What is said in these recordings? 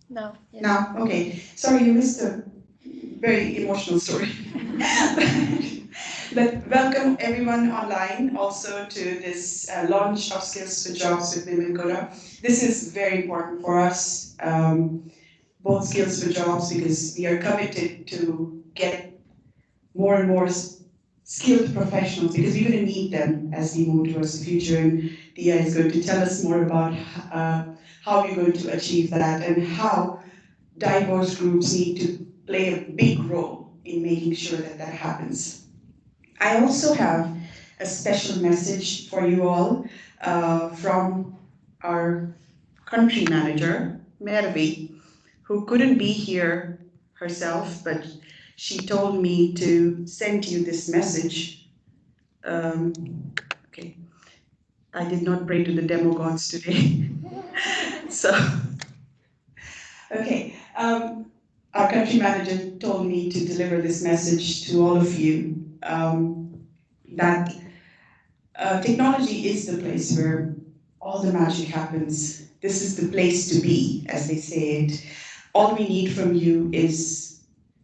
No. Yes. No? Okay. Sorry, you missed a very emotional story. But welcome everyone online also to this launch of Skills for Jobs with Mimmit Koodaa. This is very important for us, both Skills for Jobs, because we are committed to get more and more skilled professionals, because we're going to need them as we move towards the future. And Dia is going to tell us more about how we're going to achieve that and how diverse groups need to play a big role in making sure that that happens. I also have a special message for you all from our country manager, Mervi, who couldn't be here herself, but she told me to send you this message. Okay, I did not pray to the demo gods today. So, okay, our country manager told me to deliver this message to all of you that technology is the place where all the magic happens. This is the place to be, as they say it. All we need from you is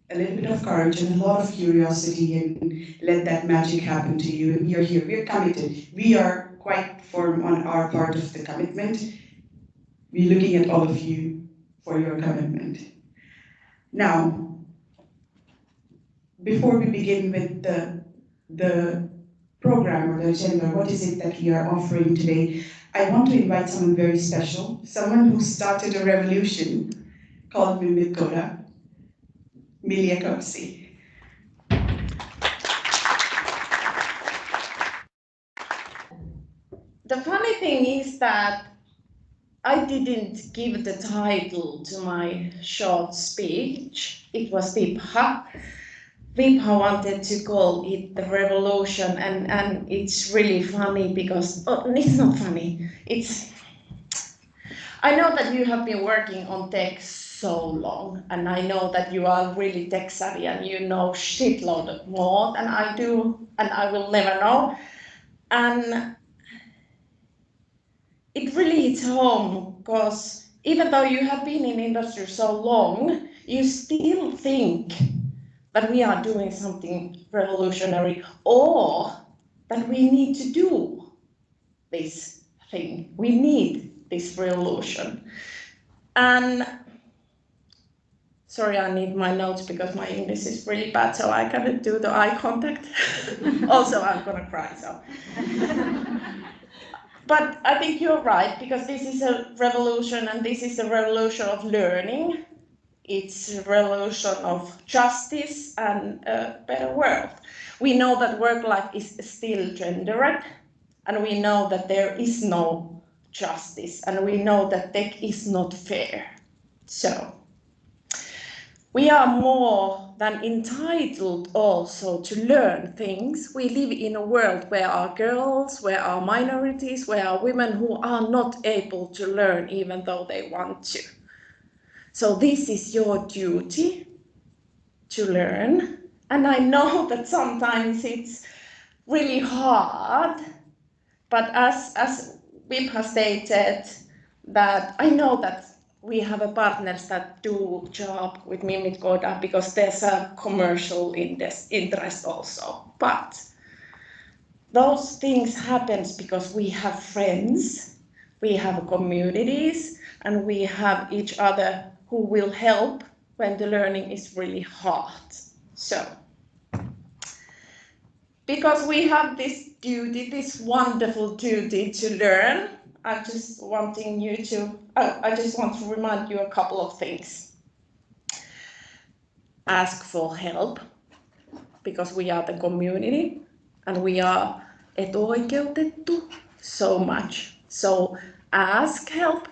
a little bit of courage and a lot of curiosity, and let that magic happen to you. And we are here. We are committed. We are quite firm on our part of the commitment. We're looking at all of you for your commitment. Now, before we begin with the program or the agenda, what is it that we are offering today, I want to invite someone very special, someone who started a revolution called Mimmit Koodaa, Milja Köpsi. The funny thing is that I didn't give the title to my short speech. It was Vibha. Vibha wanted to call it the revolution, and it's really funny because it's not funny. I know that you have been working on tech so long, and I know that you are really tech savvy and you know shitload more than I do, and I will never know. And it really hits home because even though you have been in industry so long, you still think that we are doing something revolutionary or that we need to do this thing. We need this revolution. And sorry, I need my notes because my English is really bad, so I cannot do the eye contact. Also, I'm gonna cry, so. But I think you're right, because this is a revolution, and this is a revolution of learning. It's a revolution of justice and a better world. We know that work life is still gendered, and we know that there is no justice, and we know that tech is not fair. So we are more than entitled also to learn things. We live in a world where our girls, where our minorities, where our women who are not able to learn even though they want to. So this is your duty to learn. And I know that sometimes it's really hard, but as Vibha stated, that I know that we have a partners that do job with Mimmit Koodaa because there's a commercial interest also. But those things happens because we have friends, we have communities, and we have each other who will help when the learning is really hard. So, because we have this duty, this wonderful duty to learn, I just want to remind you a couple of things. Ask for help, because we are the community and we are etuoikeutettu so much. So ask help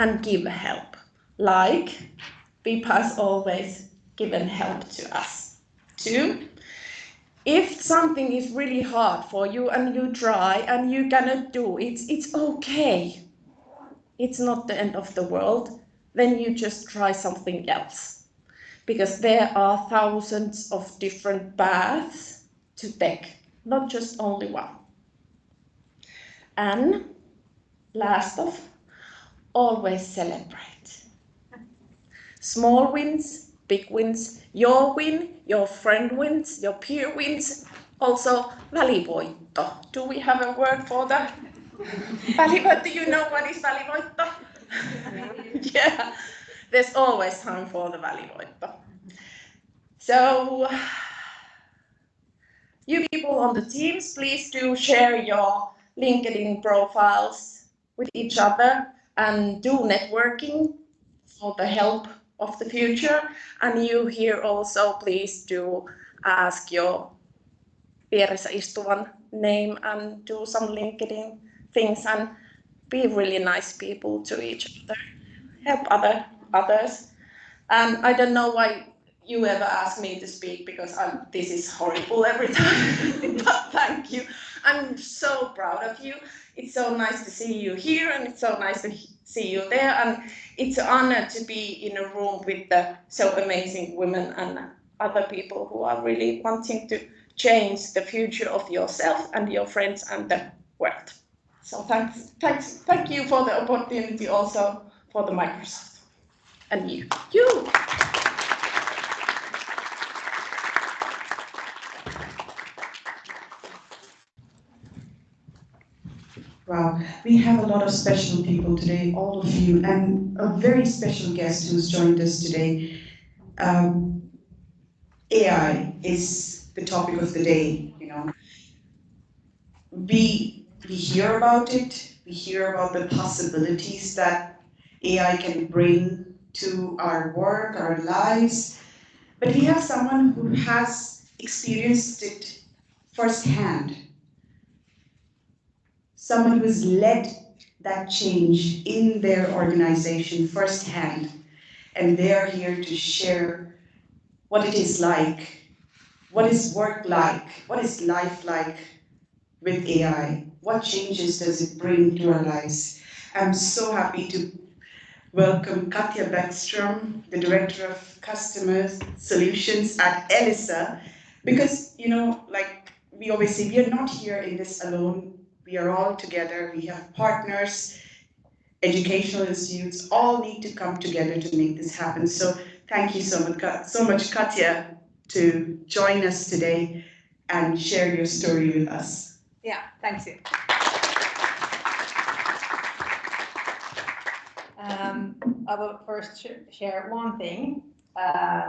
and give help. Like Vibha has always given help to us. 2, if something is really hard for you and you try and you cannot do it, it's okay. It's not the end of the world. Then you just try something else. Because there are thousands of different paths to tech, not just only one. And last of, always celebrate. Small wins, big wins, your win, your friend wins, your peer wins, also välivoitto. Do we have a word for that? Välivoitto, do you know what is välivoitto? Yeah, there's always time for the välivoitto. So, you people on the teams, please do share your LinkedIn profiles with each other and do networking for the help of the future. And you here also, please do ask your vieressä istuvan name and do some LinkedIn things and be really nice people to each other. Help others. And I don't know why you ever ask me to speak because this is horrible every time. But thank you. I'm so proud of you. It's so nice to see you here and it's so nice to see you there. And it's an honor to be in a room with the so amazing women and other people who are really wanting to change the future of yourself and your friends and the world. So thank you for the opportunity also for the Microsoft. And you. Wow, we have a lot of special people today, all of you, and a very special guest who's joined us today. AI is the topic of the day, you know. We hear about it, we hear about the possibilities that AI can bring to our work, our lives, but we have someone who has experienced it firsthand. Someone who's led that change in their organization firsthand, and they're here to share what it is like, what is work like, what is life like with AI, what changes does it bring to our lives. I'm so happy to welcome Katja Bäckström, the Director of Customer Solutions at Elisa, because, you know, like we always say, we are not here in this alone. We are all together. We have partners, educational institutes, all need to come together to make this happen. So thank you so much, Katja, to join us today and share your story with us. Yeah, thanks you. I will first share one thing.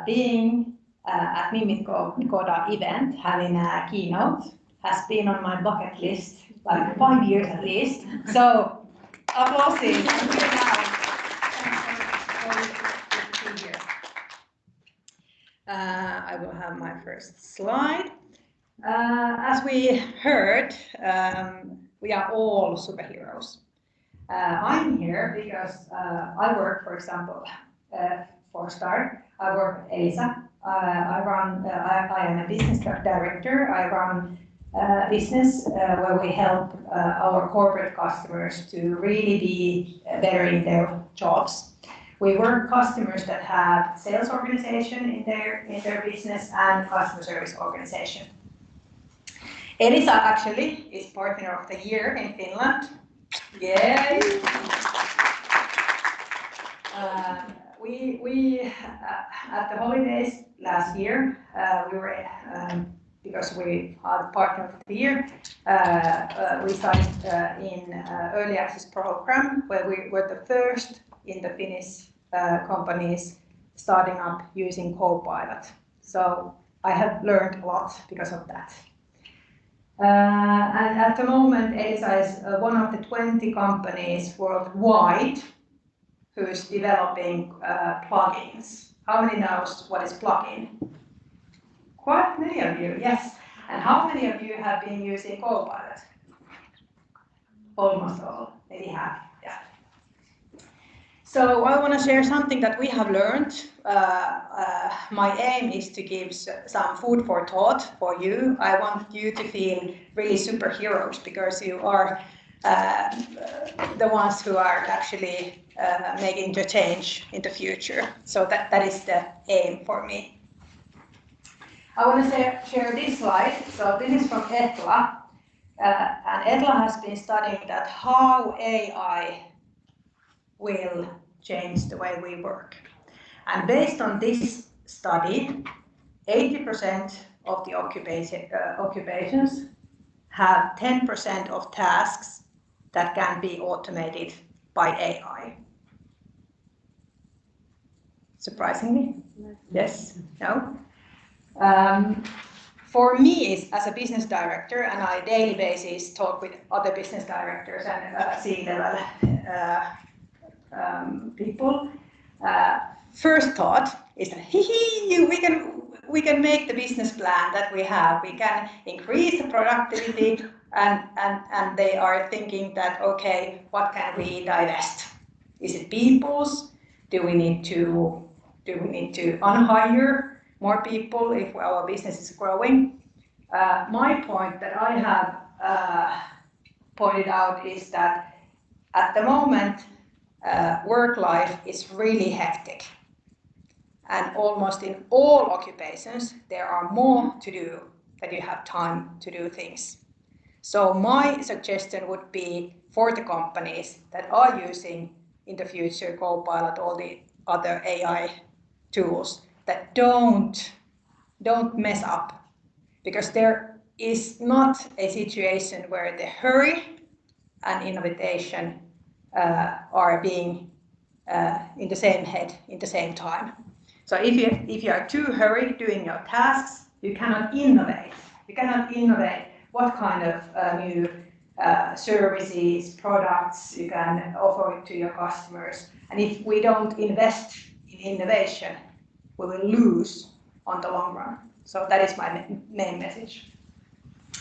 Being at Mimmit Koodaa event, having a keynote, has been on my bucket list like 5 years at least. So, applauses. I'm really proud. Thanks for here. I will have my first slide. As we heard, we are all superheroes. I'm here because I work, for example, for start, I work at Elisa. I am a business director. I run a business where we help our corporate customers to really be better in their jobs. We work customers that have sales organization in their business and customer service organization. Elisa actually is Partner of the Year in Finland. Yay! We at the holidays last year, we were because we are the Partner of the Year. We started in early access program where we were the first in the Finnish companies starting up using Copilot. So I have learned a lot because of that. And at the moment, Elisa is one of the 20 companies worldwide who's developing plugins. How many knows what is plugin? Quite many of you, yes. And how many of you have been using Copilot? Almost all, maybe half, yeah. So I want to share something that we have learned. My aim is to give some food for thought for you. I want you to feel really superheroes because you are the ones who are actually making the change in the future. So that is the aim for me. I want to share this slide. So this is from Etla. And Etla has been studying that how AI will change the way we work. And based on this study, 80% of the occupations have 10% of tasks that can be automated by AI. Surprisingly? Yes? No? For me, as a business director, and I daily basis talk with other business directors and C-level people, first thought is that we can make the business plan that we have. We can increase the productivity, and they are thinking that, okay, what can we divest? Is it people's? Do we need to unhire more people if our business is growing? My point that I have pointed out is that at the moment, work life is really hectic. And almost in all occupations, there are more to do that you have time to do things. So my suggestion would be for the companies that are using in the future Copilot, all the other AI tools, that don't mess up, because there is not a situation where the hurry and innovation are being in the same head in the same time. So if you are too hurried doing your tasks, you cannot innovate. You cannot innovate what kind of new services, products you can offer to your customers. And if we don't invest in innovation, we will lose on the long run. So that is my main message.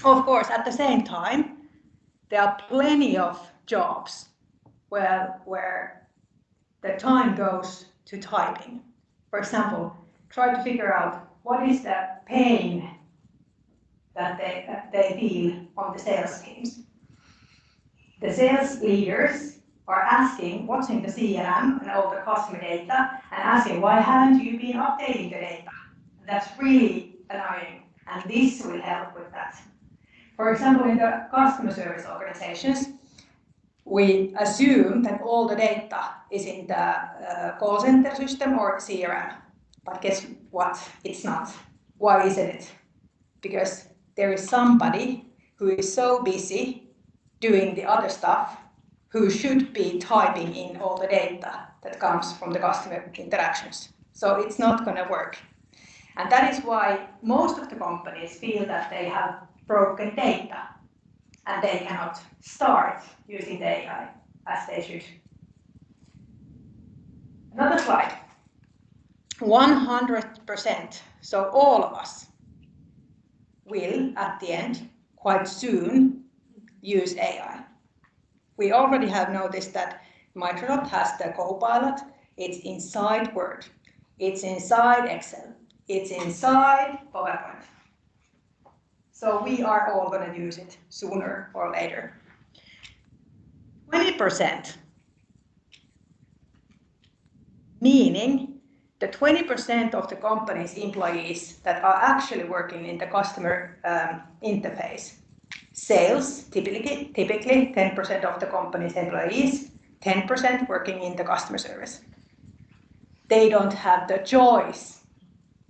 Of course, at the same time, there are plenty of jobs where the time goes to typing. For example, try to figure out what is the pain that they feel on the sales teams. The sales leaders are asking what's in the CRM and all the customer data, and asking why haven't you been updating the data? That's really annoying, and this will help with that. For example, in the customer service organizations, we assume that all the data is in the call center system or CRM. But guess what? It's not. Why isn't it? Because there is somebody who is so busy doing the other stuff who should be typing in all the data that comes from the customer interactions. So it's not going to work. And that is why most of the companies feel that they have broken data and they cannot start using the AI as they should. Another slide. 100%, so all of us will, at the end, quite soon, use AI. We already have noticed that Microsoft has the Copilot. It's inside Word. It's inside Excel. It's inside PowerPoint. So we are all going to use it sooner or later. 20%, meaning the 20% of the company's employees that are actually working in the customer interface. Sales, typically 10% of the company's employees, 10% working in the customer service. They don't have the choice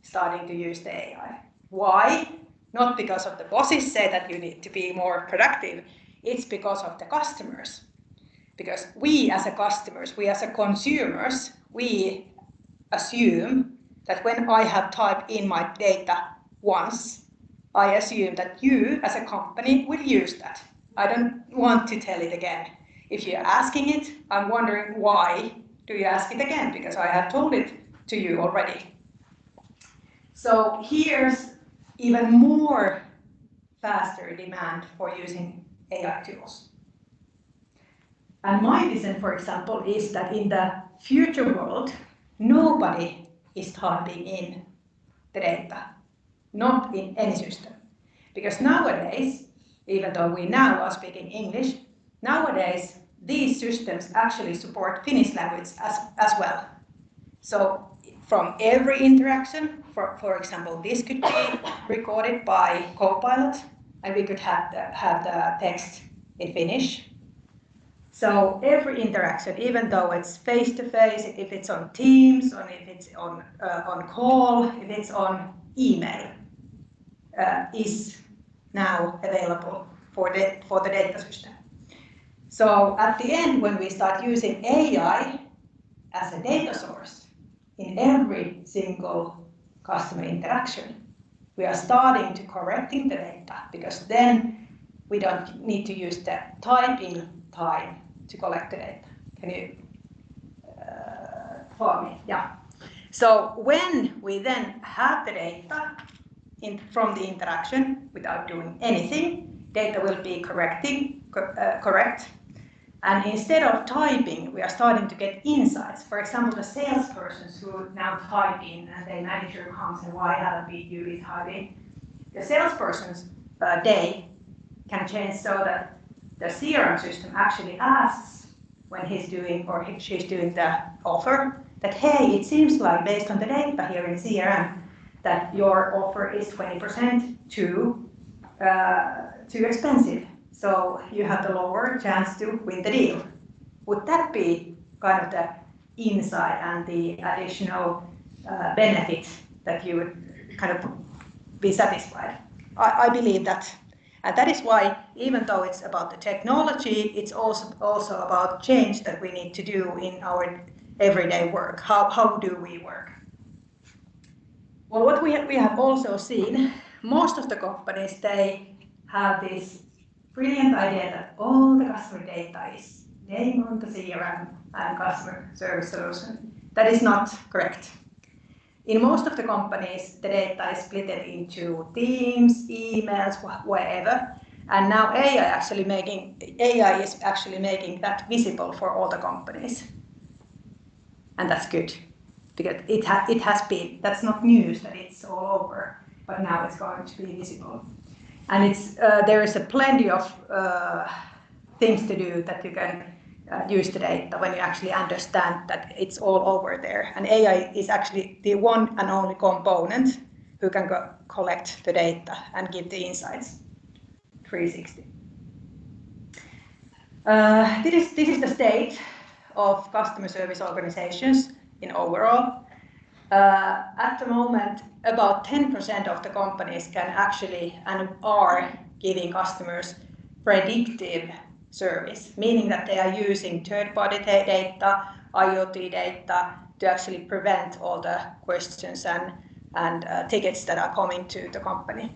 starting to use the AI. Why? Not because of the bosses say that you need to be more productive. It's because of the customers. Because we as a customers, we as a consumers, we assume that when I have typed in my data once, I assume that you as a company will use that. I don't want to tell it again. If you're asking it, I'm wondering why do you ask it again? Because I have told it to you already. So here's even more faster demand for using AI tools. And my vision, for example, is that in the future world, nobody is typing in the data, not in any system. Because nowadays, even though we now are speaking English, nowadays these systems actually support Finnish language as well. So from every interaction, for example, this could be recorded by Copilot, and we could have the text in Finnish. So every interaction, even though it's face-to-face, if it's on Teams, or if it's on call, if it's on email, is now available for the data system. So at the end, when we start using AI as a data source in every single customer interaction, we are starting to correcting the data, because then we don't need to use the typing time to collect the data. Can you follow me? Yeah. So when we then have the data from the interaction without doing anything, data will be correct. And instead of typing, we are starting to get insights. For example, the salespersons who now type in and the manager comes and why haven't you been typing? The salesperson's day can change so that the CRM system actually asks when he's doing or she's doing the offer that, hey, it seems like based on the data here in CRM that your offer is 20% too expensive. So you have the lower chance to win the deal. Would that be kind of the insight and the additional benefit that you would kind of be satisfied? I believe that. And that is why, even though it's about the technology, it's also about change that we need to do in our everyday work. How do we work? Well, what we have also seen, most of the companies, they have this brilliant idea that all the customer data is staying on the CRM and customer service solution. That is not correct. In most of the companies, the data is split into Teams, emails, whatever, and now AI is actually making that visible for all the companies, and that's good, because it has been. That's not news that it's all over, but now it's going to be visible. And it's there is plenty of things to do that you can use the data when you actually understand that it's all over there. And AI is actually the one and only component who can collect the data and give the insights 360. This is the state of customer service organizations in overall. At the moment, about 10% of the companies can actually and are giving customers predictive service, meaning that they are using third-party data, IoT data to actually prevent all the questions and tickets that are coming to the company.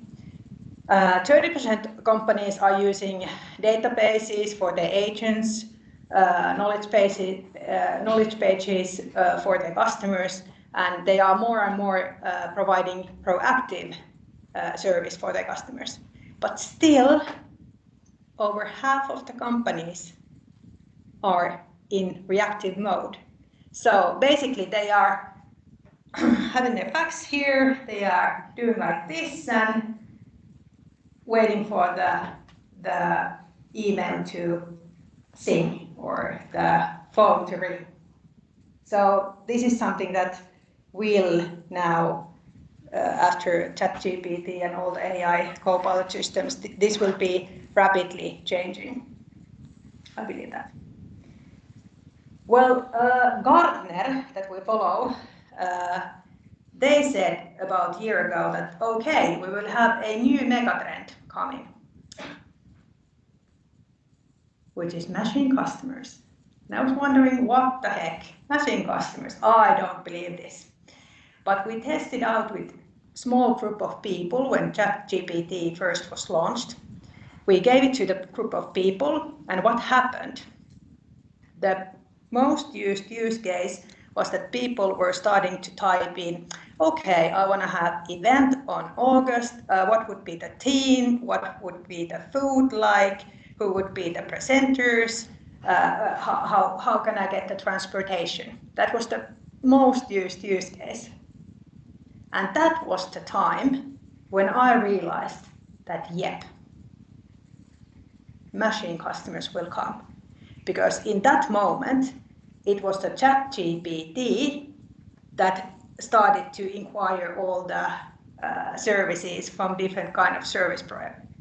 30% companies are using databases for their agents, knowledge pages for their customers, and they are more and more providing proactive service for their customers. But still, over half of the companies are in reactive mode. So basically they are having their fax here, they are doing like this and waiting for the email to sing or the phone to ring. So this is something that will now, after ChatGPT and all the AI co-pilot systems, this will be rapidly changing. I believe that. Well, Gartner, that we follow, they said about a year ago that, okay, we will have a new megatrend coming, which is machine customers. And I was wondering, what the heck? Machine customers? I don't believe this. But we tested out with a small group of people when ChatGPT first was launched. We gave it to the group of people, and what happened? The most used use case was that people were starting to type in, okay, I want to have event on August, what would be the theme, what would be the food like, who would be the presenters, how can I get the transportation? That was the most used use case. And that was the time when I realized that, yep, machine customers will come. Because in that moment, it was the ChatGPT that started to inquire all the services from different kind of service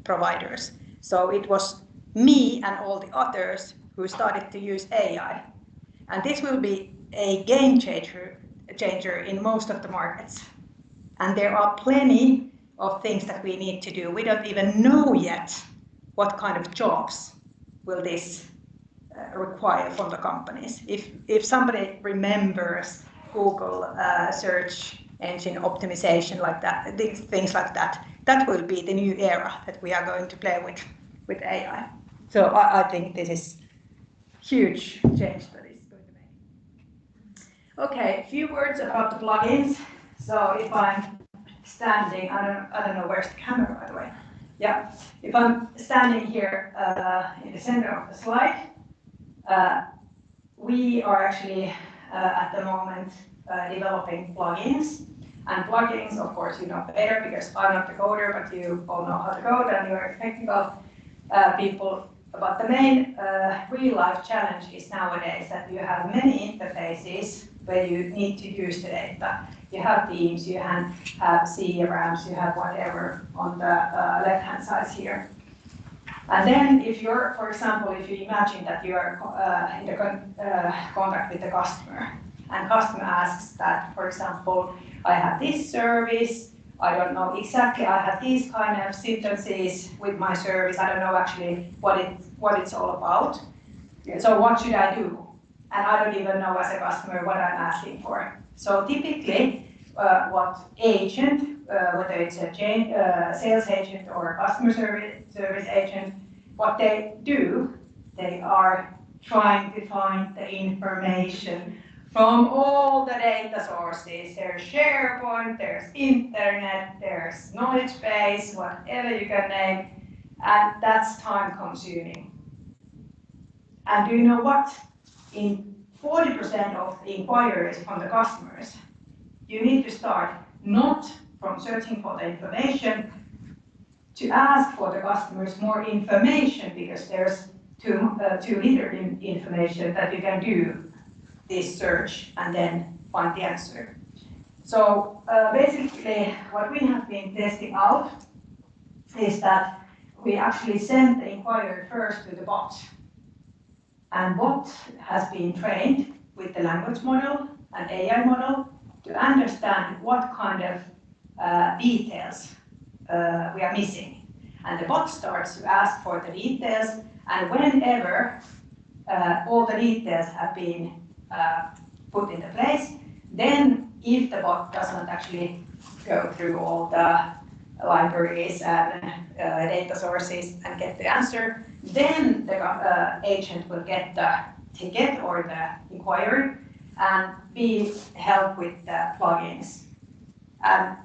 providers. So it was me and all the others who started to use AI. And this will be a game changer in most of the markets. And there are plenty of things that we need to do. We don't even know yet what kind of jobs will this require from the companies. If somebody remembers Google search engine optimization like that, things like that, that will be the new era that we are going to play with AI. So I think this is huge change that is going to make. Okay, a few words about the plugins. So if I'm standing, I don't know where's the camera, by the way. Yeah, if I'm standing here in the center of the slide, we are actually at the moment developing plugins. And plugins, of course, you know better because I'm not the coder, but you all know how to code and you're technical people. But the main real-life challenge is nowadays that you have many interfaces where you need to use the data. You have Teams, you have CRMs, you have whatever on the left-hand side here. And then if you're, for example, if you imagine that you are in the contact with the customer, and customer asks that, for example, I have this service, I don't know exactly, I have these kind of symptoms with my service, I don't know actually what it's all about. So what should I do? And I don't even know as a customer what I'm asking for. So typically, what agent, whether it's a sales agent or a customer service agent, what they do, they are trying to find the information from all the data sources. There's SharePoint, there's internet, there's knowledge base, whatever you can name, and that's time consuming. And do you know what? In 40% of the inquiries from the customers, you need to start not from searching for the information to ask for the customers more information because there's too little information that you can do this search and then find the answer. So basically what we have been testing out is that we actually send the inquiry first to the bot. And bot has been trained with the language model and AI model to understand what kind of details we are missing. And the bot starts to ask for the details, and whenever all the details have been put into place, then if the bot doesn't actually go through all the libraries and data sources and get the answer, then the agent will get the ticket or the inquiry and be helped with the plugins. And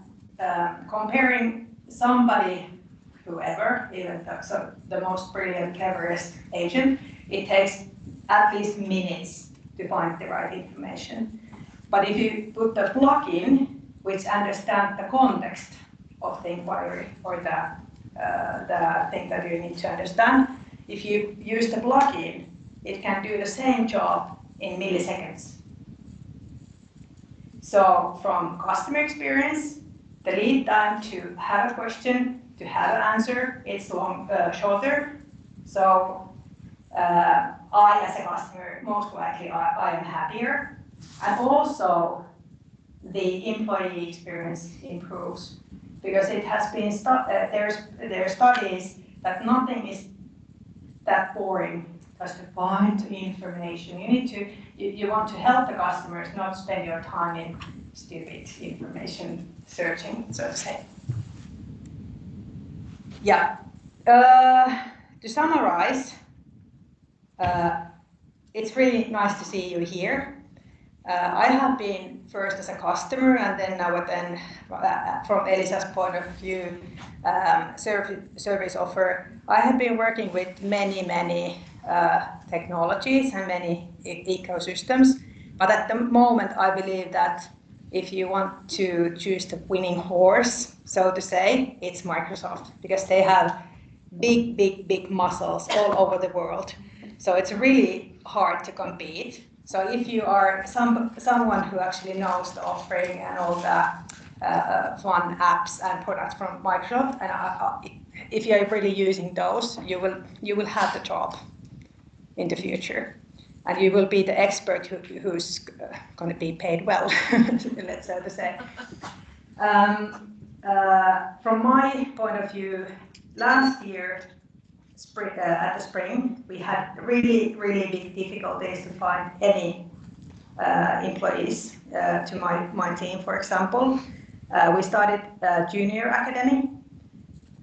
comparing somebody, whoever, even the most brilliant, cleverest agent, it takes at least minutes to find the right information. But if you put the plugin, which understands the context of the inquiry or the thing that you need to understand, if you use the plugin, it can do the same job in milliseconds. So from customer experience, the lead time to have a question, to have an answer, it's shorter. So I, as a customer, most likely I am happier. And also the employee experience improves because it has been there are studies that nothing is that boring just to find information. You want to help the customers, not spend your time in stupid information searching, so to say. Yeah. To summarize, it's really nice to see you here. I have been first as a customer and then now and then from Elisa's point of view, service offer. I have been working with many technologies and many ecosystems, but at the moment I believe that if you want to choose the winning horse, so to say, it's Microsoft because they have big muscles all over the world. So it's really hard to compete. So if you are someone who actually knows the offering and all the fun apps and products from Microsoft, and if you're really using those, you will have the job. in the future. And you will be the expert who's going to be paid well, let's so to say. From my point of view, last year at the spring, we had really big difficulties to find any employees to my team, for example. We started a junior academy,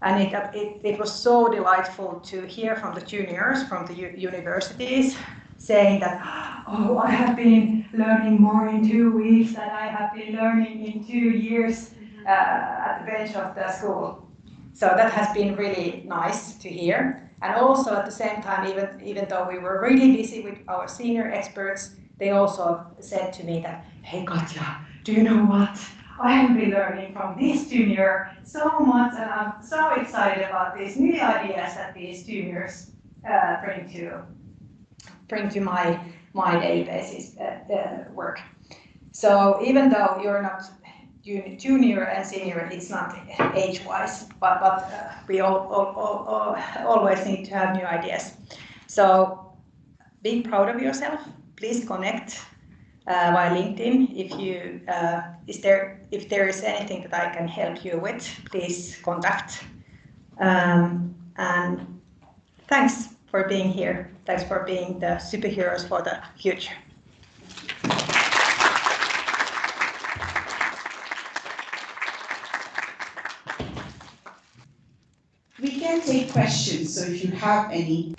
and it was so delightful to hear from the juniors from the universities saying that, oh, I have been learning more in 2 weeks than I have been learning in 2 years at the bench of the school. So that has been really nice to hear. And also at the same time, even though we were really busy with our senior experts, they also said to me that, hey Katja, do you know what? I have been learning from this junior so much, and I'm so excited about these new ideas that these juniors bring to my daily basis work. So even though you're not junior and senior, it's not age-wise, but we always need to have new ideas. So be proud of yourself. Please connect via LinkedIn. If there is anything that I can help you with, please contact. And thanks for being here. Thanks for being the superheroes for the future. We can take questions, so if you have any.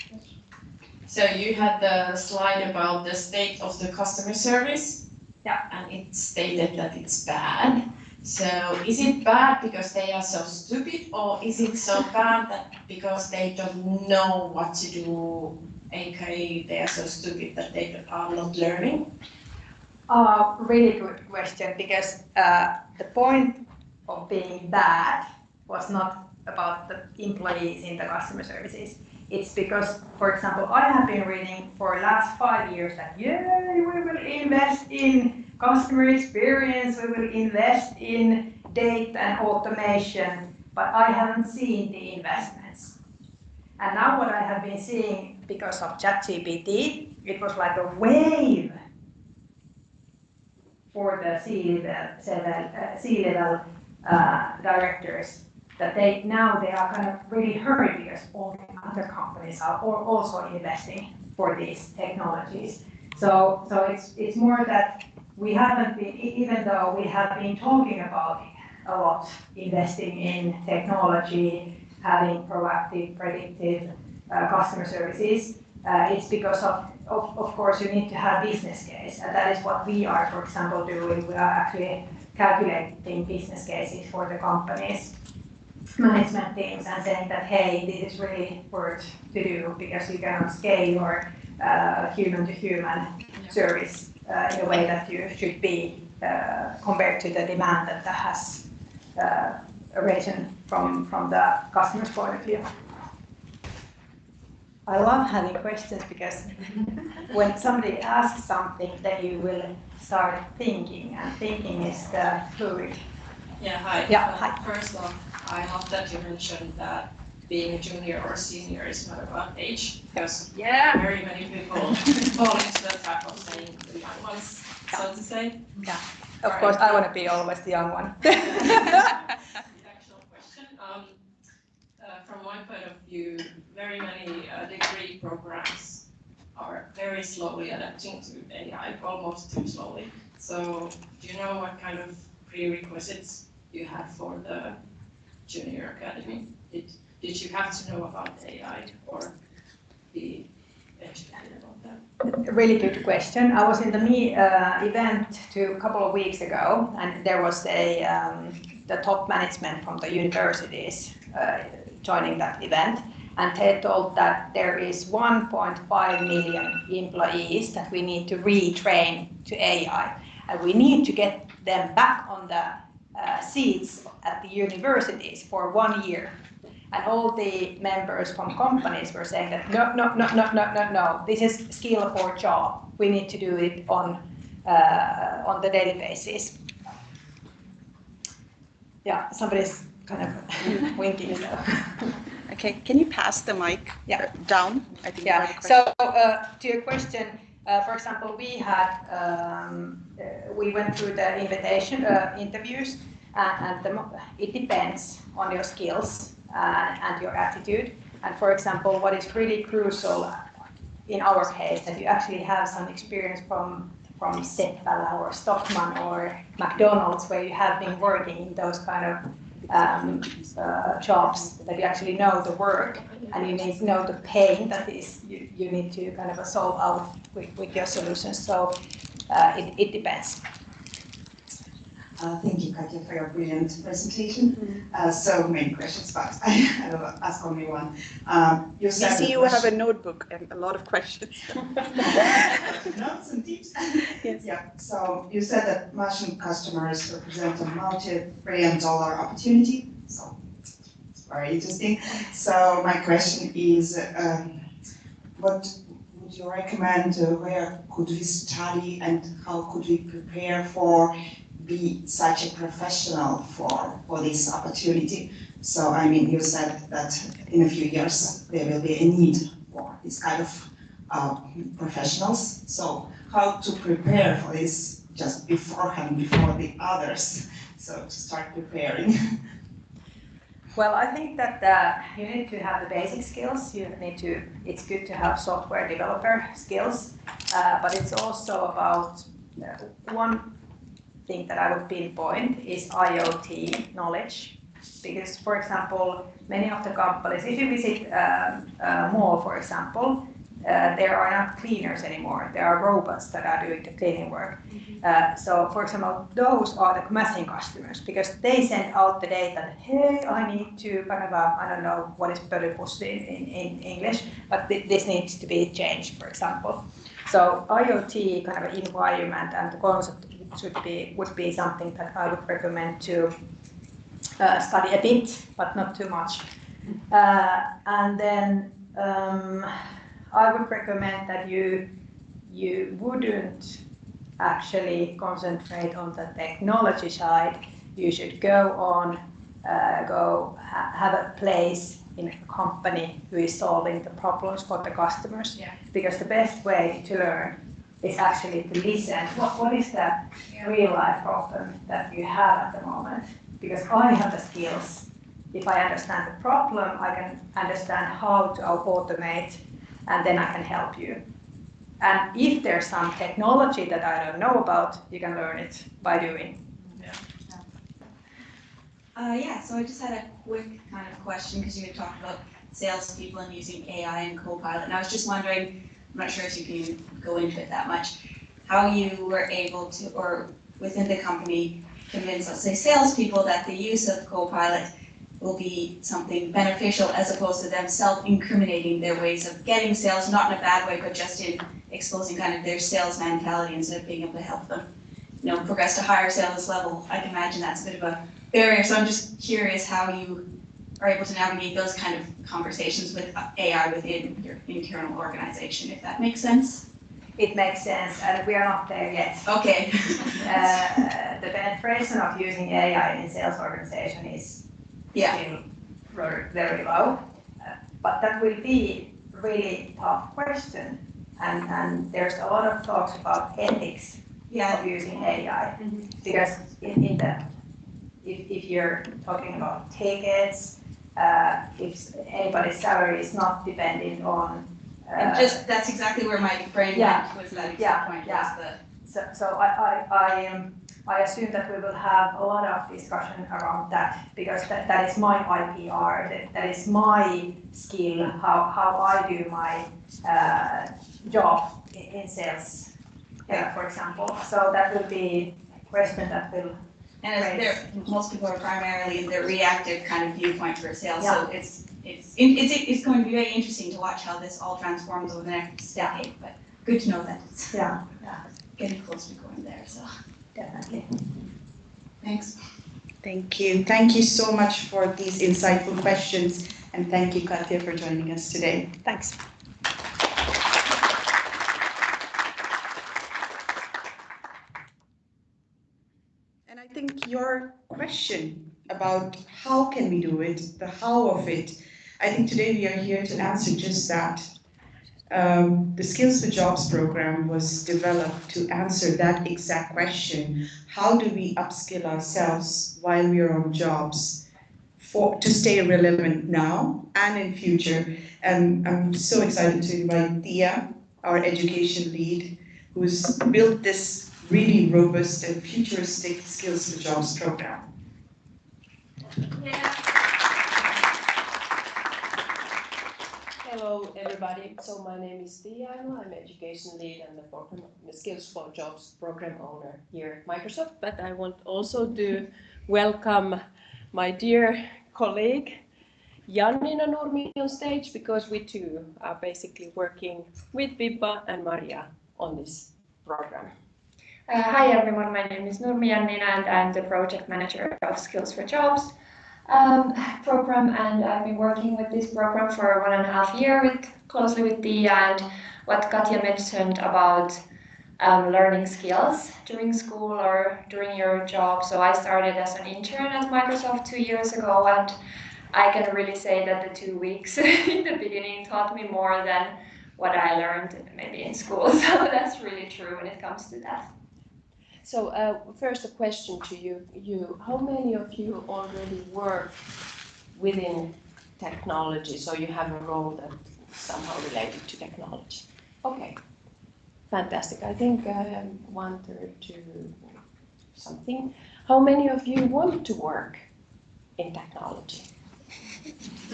So you had the slide about the state of the customer service. Yeah. And it stated that it's bad. So is it bad because they are so stupid, or is it so bad that because they don't know what to do, aka they are so stupid that they are not learning? Really good question, because the point of being bad was not about the employees in the customer services. It's because, for example, I have been reading for the last 5 years that, yay, we will invest in customer experience, we will invest in data and automation, but I haven't seen the investments. And now what I have been seeing because of ChatGPT, it was like a wave for the C-level directors, that they are kind of really hurried because all the other companies are also investing for these technologies. So it's more that we haven't been, even though we have been talking about a lot, investing in technology, having proactive, predictive customer services, it's because of course you need to have business case, and that is what we are, for example, doing. We are actually calculating business cases for the companies, management teams, and saying that, hey, this is really worth to do because you cannot scale your human-to-human service in a way that you should be compared to the demand that has arisen from the customer's point of view. I love having questions because when somebody asks something, then you will start thinking, and thinking is the fluid. Yeah, hi. Yeah, hi. First off, I love that you mentioned that being a junior or senior is not about age, because very many people fall into the trap of saying the young ones, so to say. Yeah, of course, I want to be always the young one. Actual question. From my point of view, very many degree programs are very slowly adapting to AI, almost too slowly. So, do you know what kind of prerequisites you had for the junior academy? Did you have to know about AI or be educated about that? Really good question. I was in the event a couple of weeks ago, and there was the top management from the universities joining that event, and they told that there is 1.5 million employees that we need to retrain to AI, and we need to get them back on the seats at the universities for 1 year. And all the members from companies were saying that no, this is skill for job. We need to do it on the daily basis. Yeah, somebody's kind of winking. So. Okay, can you pass the mic down? I think. Yeah. So to your question, for example, we went through the invitation interviews, and it depends on your skills and your attitude. And for example, what is really crucial in our case, that you actually have some experience from Seppälä or Stockmann or McDonald's, where you have been working in those kind of jobs, that you actually know the work and you need to know the pain that is you need to kind of solve out with your solutions. So it depends. Thank you, Katja, for your brilliant presentation. So many questions, but I will ask only one. You see, you have a notebook and a lot of questions. Notes and tips. Yes. Yeah. So you said that merchant customers represent a multi-billion-dollar opportunity. So it's very interesting. So my question is, what would you recommend? Where could we study, and how could we prepare for be such a professional for this opportunity? So I mean, you said that in a few years there will be a need for this kind of professionals. So how to prepare for this just beforehand, before the others? So to start preparing. Well, I think that you need to have the basic skills. It's good to have software developer skills, but it's also about one thing that I would pinpoint is IoT knowledge. Because, for example, many of the companies, if you visit a mall, for example, there are not cleaners anymore. There are robots that are doing the cleaning work. So, for example, those are the machine customers, because they send out the data that, hey, I need to kind of, I don't know what is pölypussi in English, but this needs to be changed, for example. So IoT kind of environment and the concept would be something that I would recommend to study a bit, but not too much. And then I would recommend that you wouldn't actually concentrate on the technology side. You should have a place in a company who is solving the problems for the customers. Yeah. Because the best way to learn is actually to listen. What is the real life problem that you have at the moment? Because I have the skills. If I understand the problem, I can understand how to automate, and then I can help you. And if there's some technology that I don't know about, you can learn it by doing. So I just had a quick kind of question, because you had talked about salespeople and using AI and Copilot, and I was just wondering, I'm not sure if you can go into it that much, how you were able to, or within the company, convince, let's say, salespeople that the use of Copilot will be something beneficial, as opposed to them self-incriminating their ways of getting sales, not in a bad way, but just in exposing kind of their sales mentality instead of being able to help them, progress to higher sales level. I can imagine that's a bit of a barrier. So I'm just curious how you are able to navigate those kind of conversations with AI within your internal organization, if that makes sense. It makes sense, and we are not there yet. Okay. The penetration of using AI in sales organization is still very low, but that will be a really tough question, and there's a lot of talks about ethics of using AI, because if you're talking about tickets, if anybody's salary is not dependent on and that's exactly where my brain went, was that exact point. So I assume that we will have a lot of discussion around that, because that is my IPR, that is my skill, how I do my job in sales, for example. So that will be a question that will. And most people are primarily in the reactive kind of viewpoint for sales, so it's going to be very interesting to watch how this all transforms over the next decade. But good to know that it's getting close to going there. So definitely. Thanks. Thank you. Thank you so much for these insightful questions, and thank you, Katja, for joining us today. Thanks. And I think your question about how can we do it, the how of it, I think today we are here to answer just that. The Skills for Jobs program was developed to answer that exact question. How do we upskill ourselves while we are on jobs to stay relevant now and in future? And I'm so excited to invite Tia, our education lead, who's built this really robust and futuristic Skills for Jobs program. Hello everybody, so my name is Ainola. I'm education lead and the Skills for Jobs program owner here at Microsoft, but I want also to welcome my dear colleague Janniina Nurmi on stage, because we two are basically working with Vibha and Milja on this program. Hi everyone, my name is Nurmi Janniina and I'm the project manager of Skills for Jobs program, and I've been working with this program for 1.5 years closely with Tia, and what Katja mentioned about learning skills during school or during your job. So I started as an intern at Microsoft 2 years ago, and I can really say that the 2 weeks in the beginning taught me more than what I learned maybe in school. So that's really true when it comes to that. So first a question to you. How many of you already work within technology? So you have a role that is somehow related to technology. Okay, fantastic. I think 1/3 to something. How many of you want to work in technology?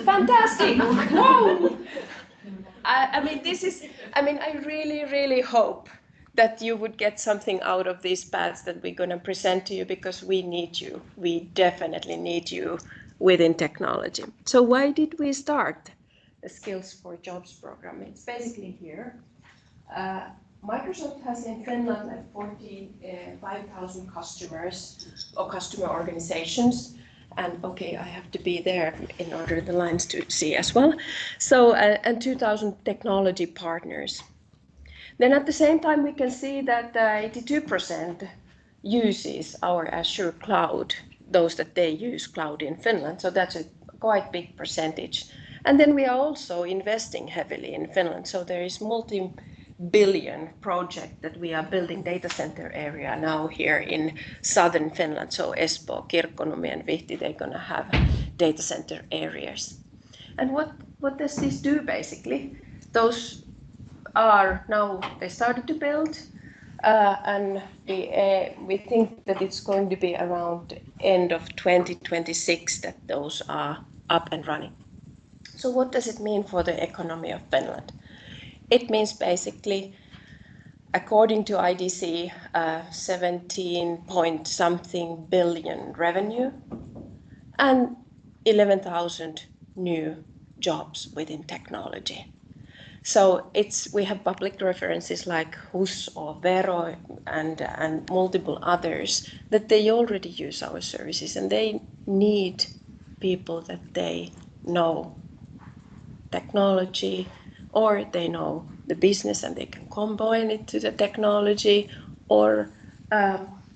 Fantastic! Whoa! I really hope that you would get something out of these paths that we're going to present to you, because we need you. We definitely need you within technology. So why did we start the Skills for Jobs program? It's basically here. Microsoft has in Finland like 45,000 customers or customer organizations. And okay, I have to be there in order the lines to see as well. So, and 2,000 technology partners. Then at the same time, we can see that 82% uses our Azure cloud, those that they use cloud in Finland. So that's a quite big percentage. And then we are also investing heavily in Finland. So there is multi-billion project that we are building data center area now here in southern Finland. So Espoo, Kirkkonummi and Vihti, they're going to have data center areas. And what does this do basically? Those are now, they started to build, and we think that it's going to be around end of 2026 that those are up and running. So what does it mean for the economy of Finland? It means basically, according to IDC, 17-point-something billion revenue and 11,000 new jobs within technology. So we have public references like HUS or Vero and multiple others that they already use our services, and they need people that they know technology, or they know the business and they can combine it to the technology, or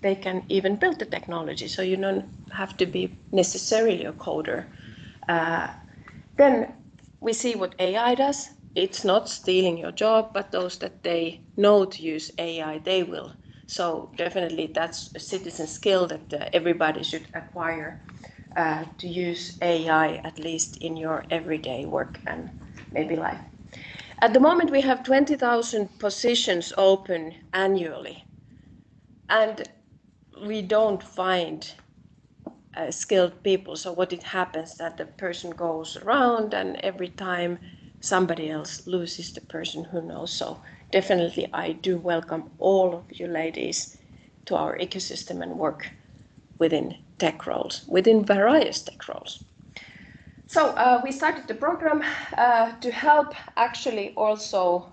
they can even build the technology. So you don't have to be necessarily a coder. Then we see what AI does. It's not stealing your job, but those that they know to use AI, they will. So definitely that's a citizen skill that everybody should acquire, to use AI at least in your everyday work and maybe life. At the moment we have 20,000 positions open annually, and we don't find skilled people. So what it happens that the person goes around and every time somebody else loses the person who knows. So definitely I do welcome all of you ladies to our ecosystem and work within tech roles, within various tech roles. So we started the program to help actually also,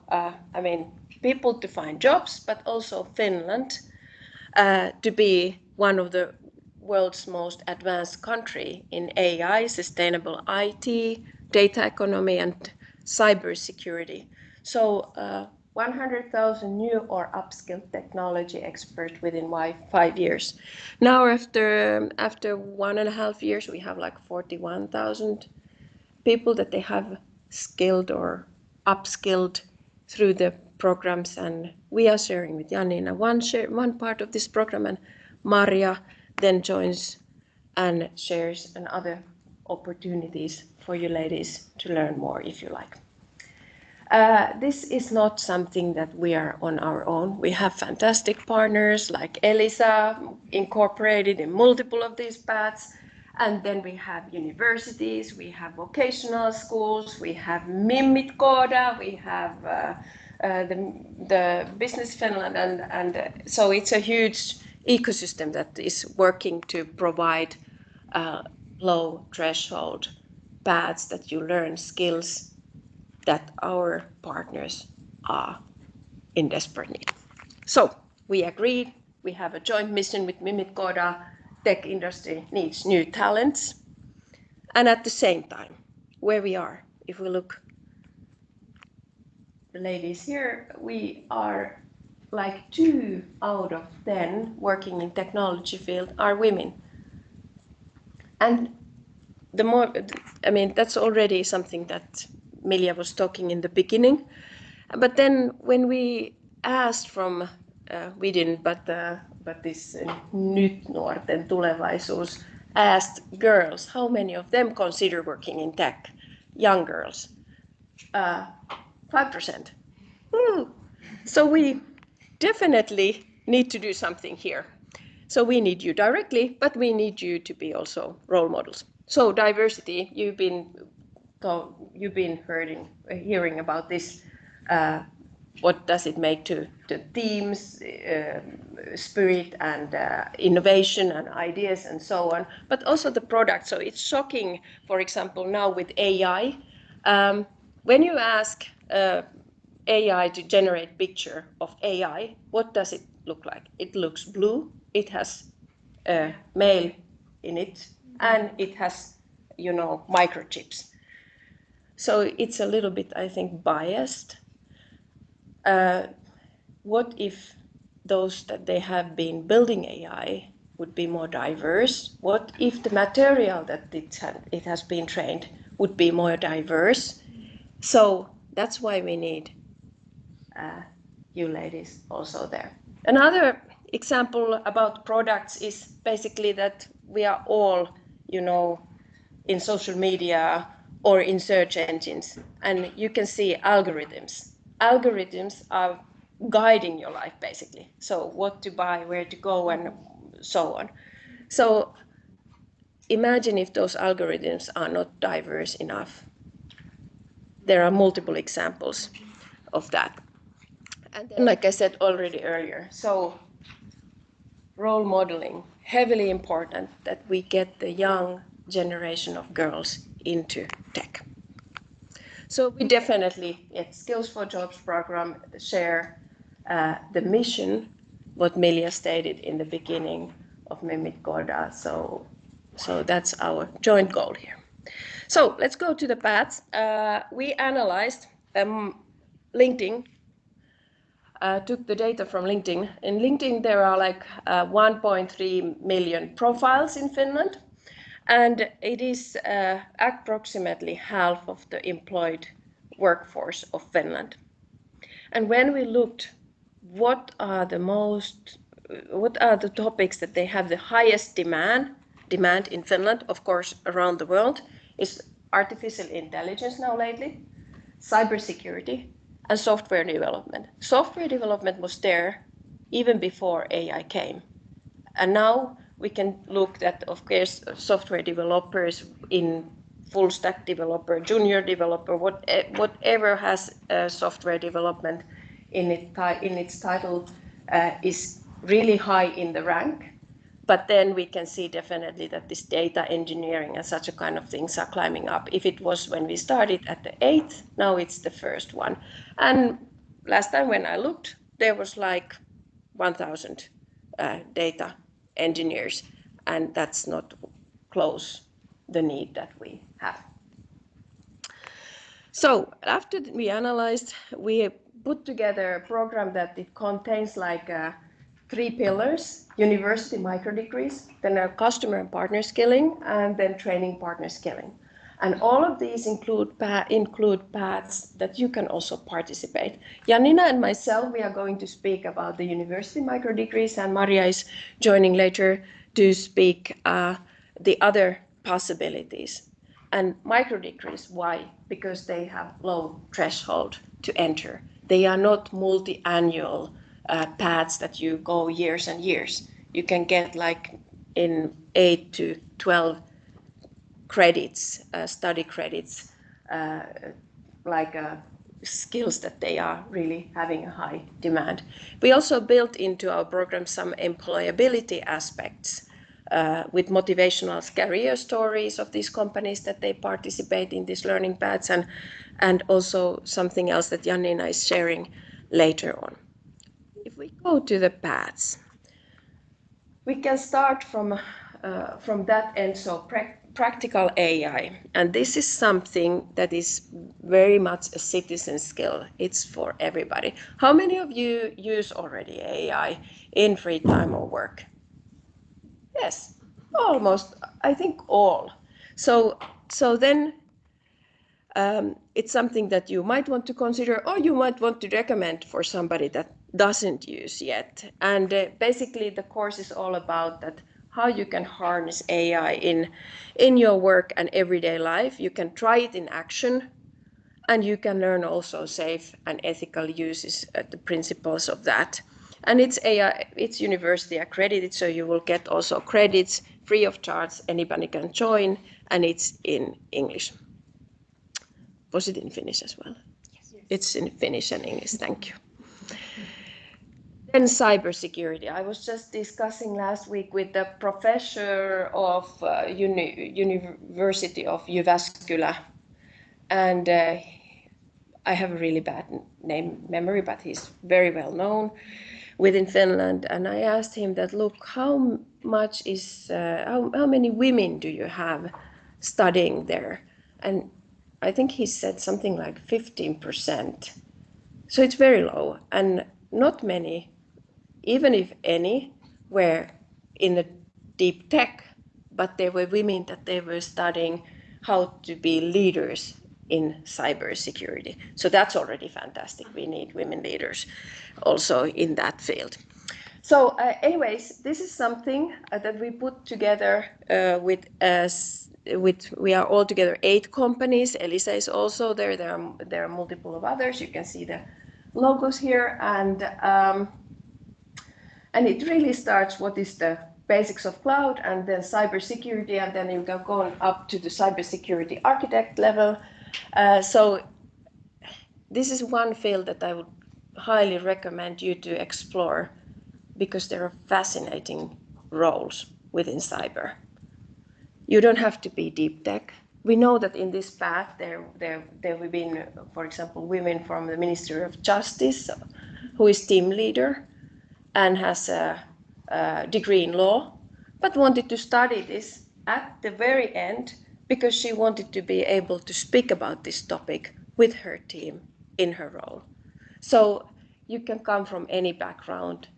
people to find jobs, but also Finland to be one of the world's most advanced country in AI, sustainable IT, data economy, and cybersecurity. So 100,000 new or upskilled technology experts within 5 years. Now after 1.5 years, we have like 41,000 people that they have skilled or upskilled through the programs, and we are sharing with Janniina one part of this program, and Maria then joins and shares other opportunities for you ladies to learn more if you like. This is not something that we are on our own. We have fantastic partners like Elisa, incorporated in multiple of these paths. And then we have universities, we have vocational schools, we have Mimmit, Koodaa, we have the Business Finland, and so it's a huge ecosystem that is working to provide low threshold paths that you learn skills that our partners are in desperate need. So we agreed, we have a joint mission with Mimmit Koodaa, tech industry needs new talents. And at the same time, where we are, if we look, the ladies here, we are like 2 out of 10 working in technology field are women. And the more, I mean, that's already something that Milja was talking in the beginning. But then when we asked from, we didn't, but this Nyt Nuorten Tulevaisuus asked girls, how many of them consider working in tech? Young girls. 5%. Woo. So we definitely need to do something here. So we need you directly, but we need you to be also role models. So diversity, you've been hearing about this. What does it make to teams, spirit and innovation and ideas and so on, but also the product. So it's shocking, for example, now with AI, when you ask AI to generate picture of AI, what does it look like? It looks blue, it has male in it, and it has, microchips. So it's a little bit, I think, biased. What if those that they have been building AI would be more diverse? What if the material that it has been trained would be more diverse? So that's why we need you ladies also there. Another example about products is basically that we are all, in social media or in search engines, and you can see algorithms. Algorithms are guiding your life basically. So what to buy, where to go, and so on. So imagine if those algorithms are not diverse enough. There are multiple examples of that. And then, like I said already earlier, so role modeling, heavily important that we get the young generation of girls into tech. So we definitely, at Skills for Jobs program, share the mission, what Milja stated in the beginning of Mimmit Koodaa. So that's our joint goal here. So let's go to the paths. We analyzed LinkedIn, took the data from LinkedIn. In LinkedIn, there are like 1.3 million profiles in Finland. And it is approximately half of the employed workforce of Finland. And when we looked, what are the topics that they have the highest demand in Finland, of course, around the world, is artificial intelligence now lately, cybersecurity, and software development. Software development was there even before AI came. And now we can look at, of course, software developers in full stack developer, junior developer, whatever has software development in its title is really high in the rank. But then we can see definitely that this data engineering and such a kind of things are climbing up. If it was when we started at the 8th, now it's the first one. And last time when I looked, there was like 1,000 data engineers, and that's not close the need that we have. So after we analyzed, we put together a program that it contains like 3 pillars: university micro degrees, then customer and partner skilling, and then training partner skilling. And all of these include paths that you can also participate. Janniina and myself, we are going to speak about the university microdegrees, and Maria is joining later to speak the other possibilities. And microdegrees, why? Because they have low threshold to enter. They are not multi-annual paths that you go years and years. You can get like in 8 to 12 credits, study credits, like skills that they are really having a high demand. We also built into our program some employability aspects with motivational career stories of these companies that they participate in these learning paths, and also something else that Janniina is sharing later on. If we go to the paths, we can start from that end, so practical AI. And this is something that is very much a citizen skill. It's for everybody. How many of you use already AI in free time or work? Yes, almost, I think all. So then it's something that you might want to consider, or you might want to recommend for somebody that doesn't use yet. And basically the course is all about that, how you can harness AI in your work and everyday life. You can try it in action, and you can learn also safe and ethical uses, the principles of that. And it's AI, it's university accredited, so you will get also credits free of charge. Anybody can join, and it's in English. Was it in Finnish as well? Yes. It's in Finnish and English, thank you. Then cybersecurity. I was just discussing last week with the professor of University of Jyväskylä, and I have a really bad name memory, but he's very well known within Finland. And I asked him that, look, how many women do you have studying there? And I think he said something like 15%. So it's very low, and not many, even if any, were in the deep tech, but there were women that they were studying how to be leaders in cybersecurity. So that's already fantastic. We need women leaders also in that field. So anyways, this is something that we put together we are all together 8 companies. Elisa is also there. There are multiple of others. You can see the logos here, and it really starts what is the basics of cloud, and then cybersecurity, and then you can go up to the cybersecurity architect level. So this is one field that I would highly recommend you to explore, because there are fascinating roles within cyber. You don't have to be deep tech. We know that in this path there have been, for example, women from the Ministry of Justice who is team leader and has a degree in law, but wanted to study this at the very end because she wanted to be able to speak about this topic with her team in her role. So you can come from any background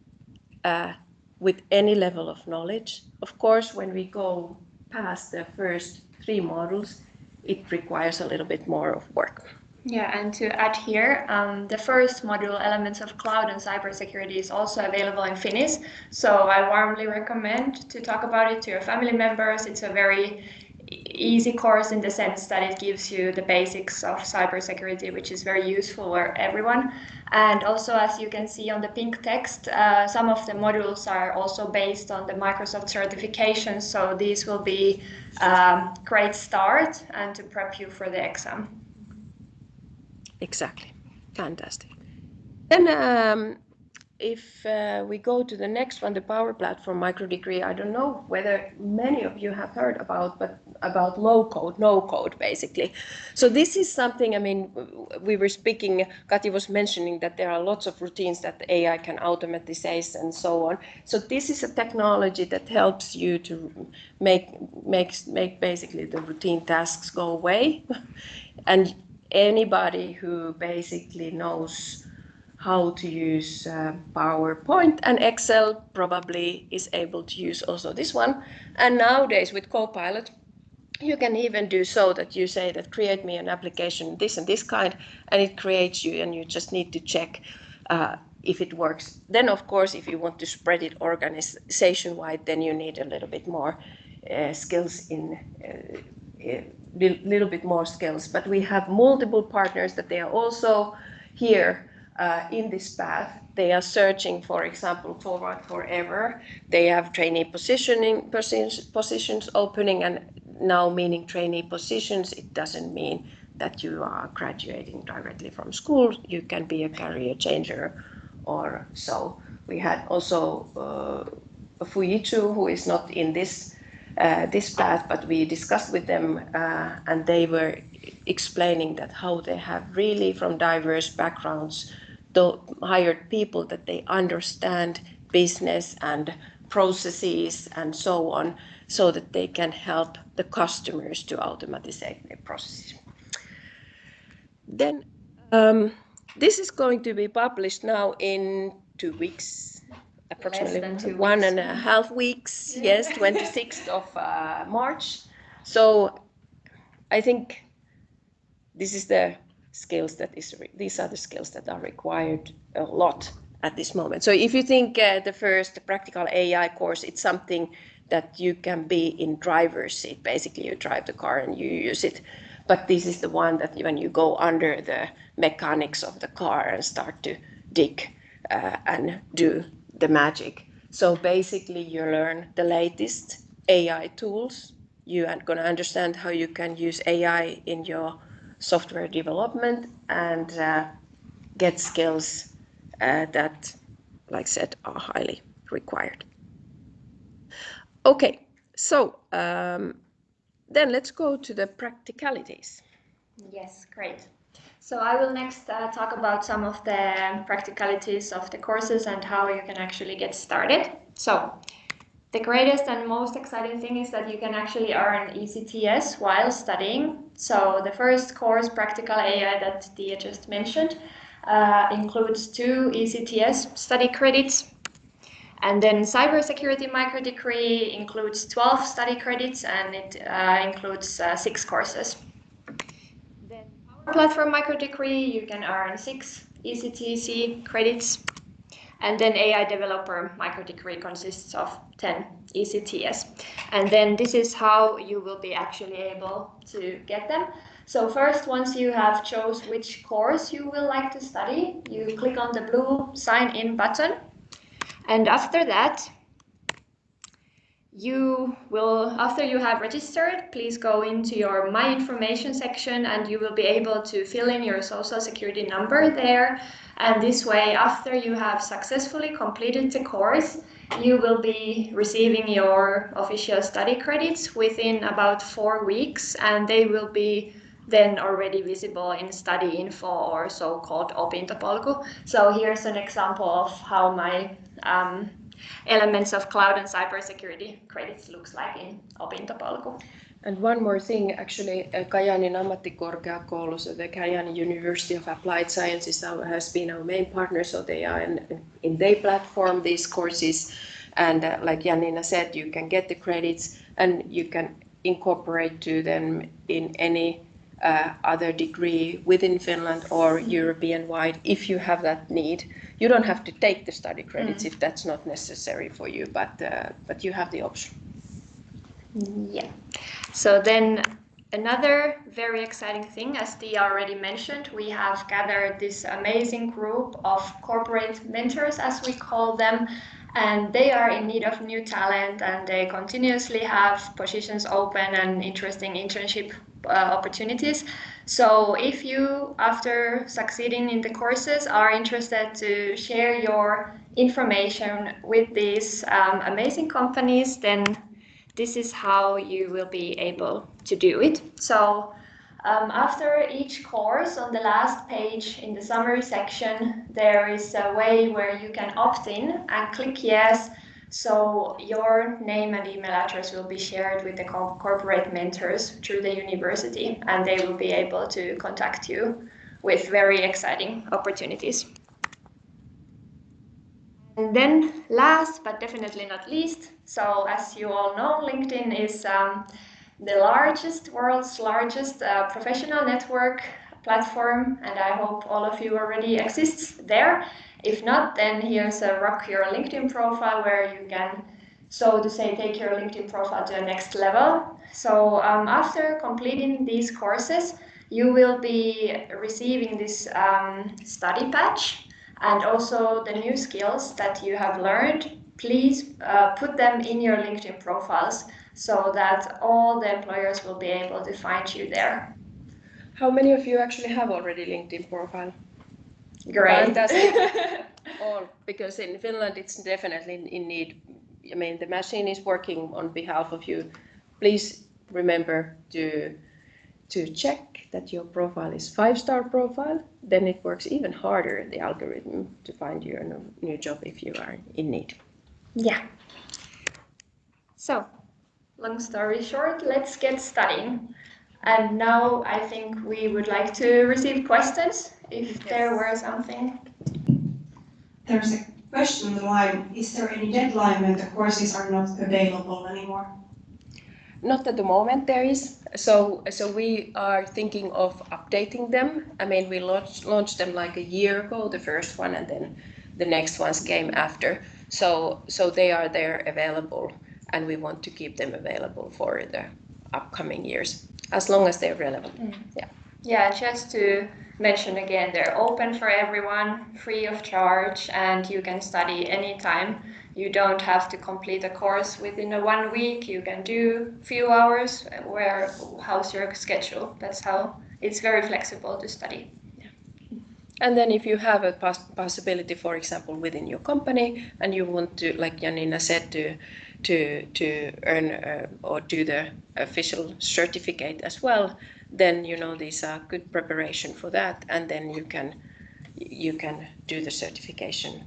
with any level of knowledge. Of course, when we go past the first 3 modules, it requires a little bit more of work. Yeah, and to add here, the first module, Elements of Cloud and Cybersecurity, is also available in Finnish. So I warmly recommend to talk about it to your family members. It's a very easy course in the sense that it gives you the basics of cybersecurity, which is very useful for everyone. And also, as you can see on the pink text, some of the modules are also based on the Microsoft certifications. So these will be a great start and to prep you for the exam. Exactly. Fantastic. Then if we go to the next one, the Power Platform microdegree, I don't know whether many of you have heard about low code, no code, basically. So this is something, I mean, we were speaking, Katja was mentioning that there are lots of routines that the AI can automatize and so on. So this is a technology that helps you to make basically the routine tasks go away. And anybody who basically knows how to use PowerPoint and Excel probably is able to use also this one. And nowadays with Copilot, You can even do so that you say that create me an application this and this kind, and it creates you, and you just need to check if it works. Then of course, if you want to spread it organization-wide, then you need a little bit more skills little bit more skills. But we have multiple partners that they are also here in this path. They are searching, for example, Forward Forever. They have trainee positions opening, and now meaning trainee positions, it doesn't mean that you are graduating directly from school. You can be a career changer or so. We had also Fujitsu, who is not in this path, but we discussed with them and they were explaining that how they have really from diverse backgrounds hired people that they understand business and processes and so on, so that they can help the customers to automatize their processes. Then this is going to be published now in 2 weeks, approximately Less than 2 1.5 weeks. Yes, 26th of March. So I think this is the skills these are the skills that are required a lot at this moment. So if you think the first practical AI course, it's something that you can be in driver's seat. Basically, you drive the car and you use it. But this is the one that when you go under the mechanics of the car and start to dig and do the magic. So basically, you learn the latest AI tools. You are going to understand how you can use AI in your software development and get skills that, like I said, are highly required. Okay, so then let's go to the practicalities. Yes, great. So I will next talk about some of the practicalities of the courses and how you can actually get started. So the greatest and most exciting thing is that you can actually earn ECTS while studying. So the first course, Practical AI, that Tia just mentioned, includes 2 ECTS study credits. And then Cybersecurity Micro Degree includes 12 study credits, and it includes 6 courses. Then Power Platform Micro Degree, you can earn 6 ECTC credits. And then AI Developer Micro Degree consists of 10 ECTS. And then this is how you will be actually able to get them. So first, once you have chose which course you will like to study, you click on the blue Sign In button. And after that, you will, after you have registered, please go into your My Information section and you will be able to fill in your social security number there. And this way, after you have successfully completed the course, you will be receiving your official study credits within about 4 weeks, and they will be then already visible in study info or so-called opintopolku. So here's an example of how my elements of cloud and cybersecurity credits looks like in opintopolku. And one more thing, actually, Kajaanin ammattikorkeakoulu, so the Kajaani University of Applied Sciences has been our main partner, so they are in their platform, these courses. And like Janniina said, you can get the credits and you can incorporate to them in any other degree within Finland or European-wide if you have that need. You don't have to take the study credits if that's not necessary for you, but you have the option. Yeah. So then another very exciting thing, as Tia already mentioned, we have gathered this amazing group of corporate mentors, as we call them, and they are in need of new talent and they continuously have positions open and interesting internship opportunities. So if you, after succeeding in the courses, are interested to share your information with these amazing companies, then this is how you will be able to do it. So after each course, on the last page in the summary section, there is a way where you can opt in and click yes. So your name and email address will be shared with the corporate mentors through the university, and they will be able to contact you with very exciting opportunities. And then last but definitely not least, so as you all know, LinkedIn is the world's largest professional network platform, and I hope all of you already exists there. If not, then here's a Rock Your LinkedIn profile where you can, so to say, take your LinkedIn profile to the next level. So after completing these courses, you will be receiving this study patch and also the new skills that you have learned. Please put them in your LinkedIn profiles so that all the employers will be able to find you there. How many of you actually have already LinkedIn profile? Great. Fantastic. All, because in Finland it's definitely in need. I mean, the machine is working on behalf of you. Please remember to check that your profile is 5-star profile. Then it works even harder, the algorithm, to find you a new job if you are in need. Yeah. So, long story short, let's get studying. And now I think we would like to receive questions, if there were something. There's a question on the line. Is there any deadline when the courses are not available anymore? Not at the moment there is. So we are thinking of updating them. I mean, we launched them like a year ago, the first one, and then the next ones came after. So they are there available, and we want to keep them available for the upcoming years, as long as they're relevant. Yeah. Yeah, just to mention again, they're open for everyone, free of charge, and you can study anytime. You don't have to complete a course within 1 week. You can do a few hours. How's your schedule? That's how it's very flexible to study. And then if you have a possibility, for example, within your company, and you want to, like Janniina said, to earn or do the official certificate as well, then these are good preparation for that, and then you can do the certification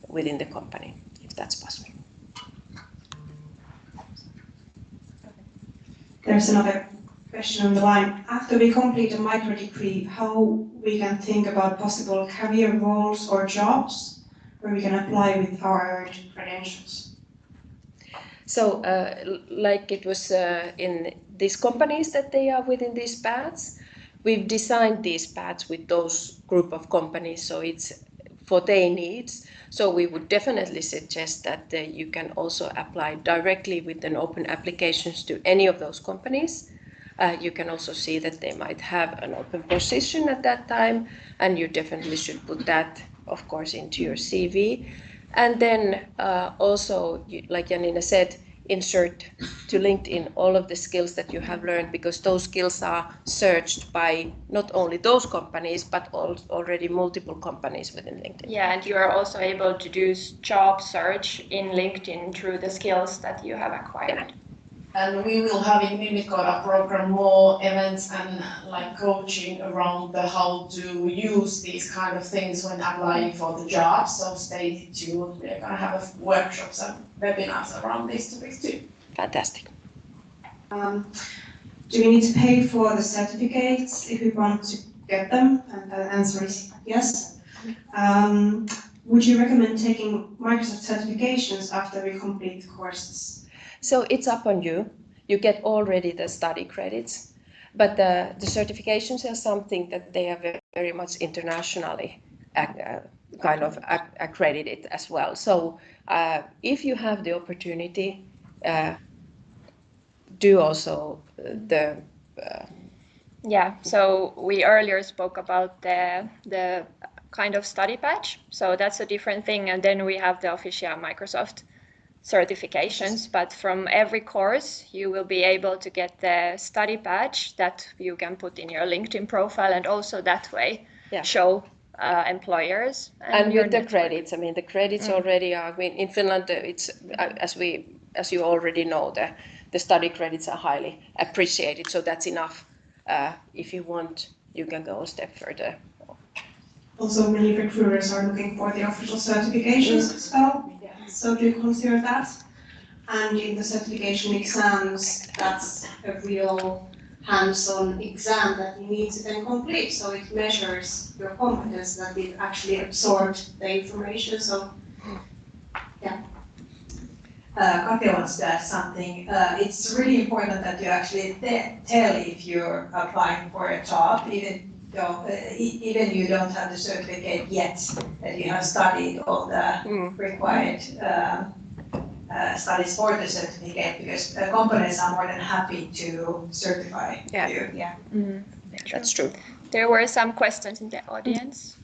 within the company if that's possible. There's another question on the line. After we complete a micro degree, how we can think about possible career roles or jobs where we can apply with our credentials? So, like it was in these companies that they are within these paths, we've designed these paths with those group of companies, so it's for their needs. So we would definitely suggest that you can also apply directly with an open applications to any of those companies. You can also see that they might have an open position at that time, and you definitely should put that, of course, into your CV. And then also, like Janniina said, insert to LinkedIn all of the skills that you have learned, because those skills are searched by not only those companies, but already multiple companies within LinkedIn. Yeah, and you are also able to do job search in LinkedIn through the skills that you have acquired. And we will have in Mimmit Koodaa program more events and like coaching around the how to use these kind of things when applying for the jobs. So stay tuned. We're gonna have workshops and webinars around these topics too. Fantastic. Do we need to pay for the certificates if we want to get them? And the answer is yes. Would you recommend taking Microsoft certifications after we complete the courses? So it's up on you. You get already the study credits, but the certifications are something that they are very much internationally kind of accredited as well. So if you have the opportunity, do also the. Yeah, so we earlier spoke about the kind of study patch. So that's a different thing, and then we have the official Microsoft certifications, but from every course you will be able to get the study badge that you can put in your LinkedIn profile, and also that way show employers. And with the credits, I mean the credits already are, I mean in Finland it's as you already know, the study credits are highly appreciated, so that's enough. If you want, you can go a step further. Also, many recruiters are looking for the official certifications as well. So do you consider that? And in the certification exams, that's a real hands-on exam that you need to then complete. So it measures your competence, that it actually absorbed the information. So, yeah. Katja wants to add something. It's really important that you actually tell if you're applying for a job, even you don't have the certificate yet, that you have studied all the required studies for the certificate, because companies are more than happy to certify you. Yeah. That's true. There were some questions in the audience.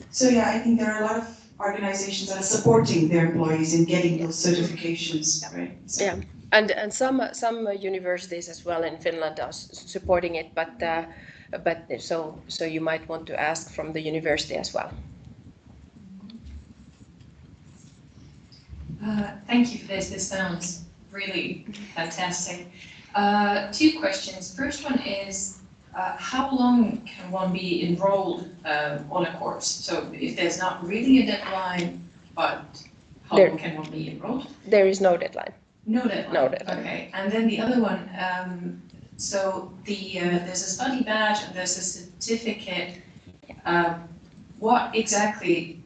So yeah, I think there are a lot of organizations that are supporting their employees in getting those certifications, right? So. Yeah, and some universities as well in Finland are supporting it, but so you might want to ask from the university as well. Thank you for this. This sounds really fantastic. 2 questions. First one is, how long can one be enrolled on a course? So if there's not really a deadline, but how long can one be enrolled? There is no deadline. No deadline? No deadline. Okay. And then the other one, so there's a study badge and there's a certificate. What exactly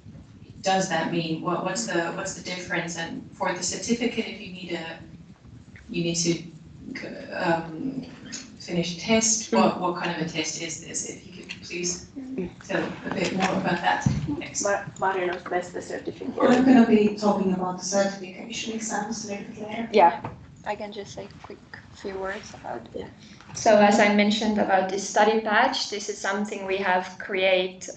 does that mean? What's the difference? And for the certificate, if you need to finish a test, what kind of a test is this? If you could please tell a bit more about that. Thanks. Mari knows best the certificate. I'm going to be talking about the certification exams a little bit later. Yeah. I can just say quick few words about it. So as I mentioned about this study badge, this is something we have created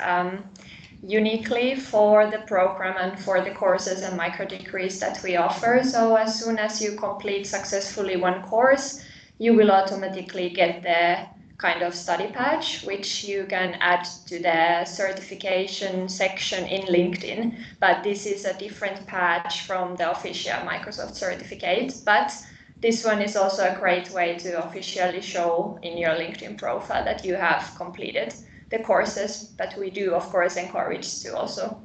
uniquely for the program and for the courses and micro degrees that we offer. So as soon as you complete successfully one course, you will automatically get the kind of study badge, which you can add to the certification section in LinkedIn. But this is a different badge from the official Microsoft certificate. But this one is also a great way to officially show in your LinkedIn profile that you have completed the courses, but we do of course encourage to also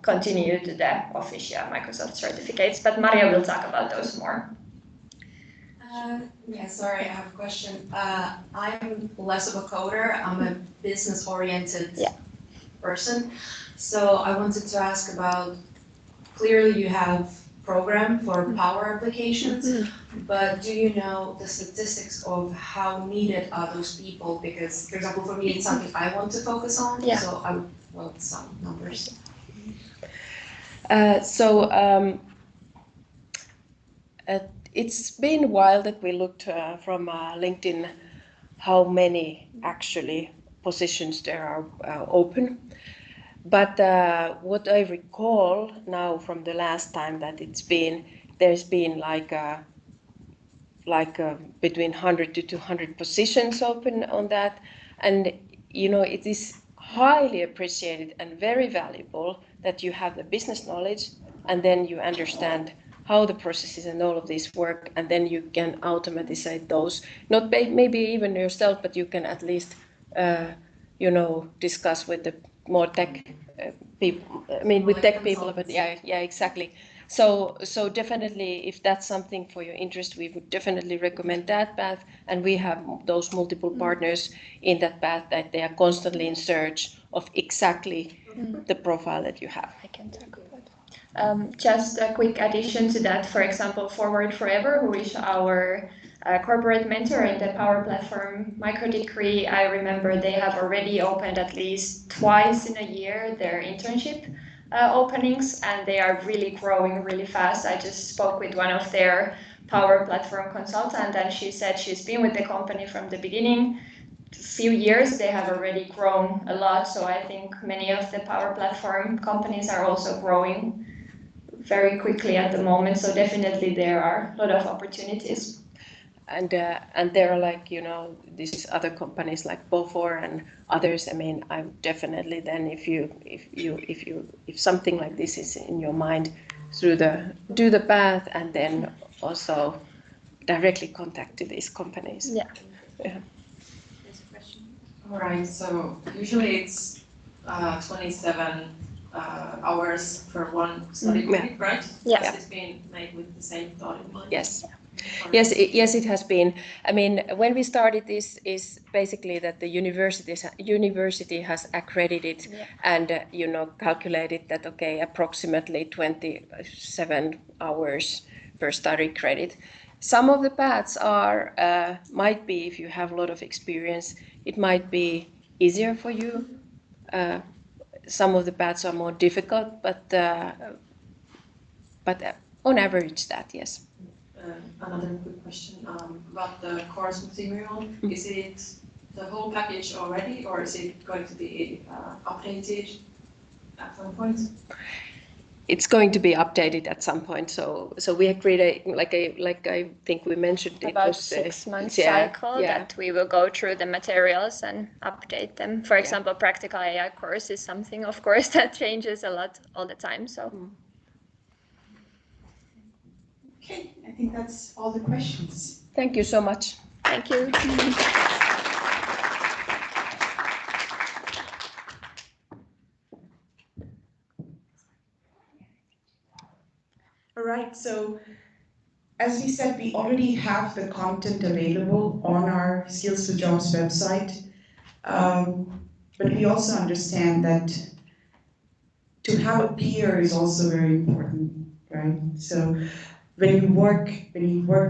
continue to the official Microsoft certificates, but Maria will talk about those more. Yeah, sorry, I have a question. I'm less of a coder, I'm a business-oriented person. So I wanted to ask about, clearly you have program for power applications, but do you know the statistics of how needed are those people? Because, for example, for me, it's something I want to focus on, so I would want some numbers. It's been a while that we looked from LinkedIn how many actually positions there are open. But what I recall now from the last time that there's been like between 100 to 200 positions open on that, and it is highly appreciated and very valuable that you have the business knowledge and then you understand how the processes and all of these work, and then you can automatize those. Not maybe even yourself, but you can at least discuss with the more tech people. I mean, with tech people, but yeah, exactly. So definitely, if that's something for your interest, we would definitely recommend that path. And we have those multiple partners in that path that they are constantly in search of exactly the profile that you have. I can talk about. Just a quick addition to that, for example, Forward Forever, who is our corporate mentor in the Power Platform micro degree. I remember they have already opened at least twice in a year their internship openings, and they are really growing really fast. I just spoke with one of their Power Platform consultants, and she said she's been with the company from the beginning. Few years they have already grown a lot, so I think many of the Power Platform companies are also growing very quickly at the moment, so definitely there are a lot of opportunities. And there are these other companies like Bofor and others. I mean, I definitely then if something like this is in your mind, do the path and then also directly contact to these companies. Yeah. There's a question. All right. So usually it's 27 hours for one study credit, right? Yeah. Has this been made with the same thought in mind? Yes. Yes, it has been. I mean, when we started this, is basically that the university has accredited and calculated that approximately 27 hours per study credit. Some of the paths are might be, if you have a lot of experience, it might be easier for you. Some of the paths are more difficult, but on average, that yes. Another quick question about the course material. Is it the whole package already, or is it going to be updated at some point? It's going to be updated at some point. So we agreed, like I think we mentioned, about it was 6 months cycle that we will go through the materials and update them. For example, practical AI course is something, of course, that changes a lot all the time. So. Okay, I think that's all the questions. Thank you so much. Thank you. All right, so as we said, we already have the content available on our Skills for Jobs website, but we also understand that to have a peer is also very important, right? So when you work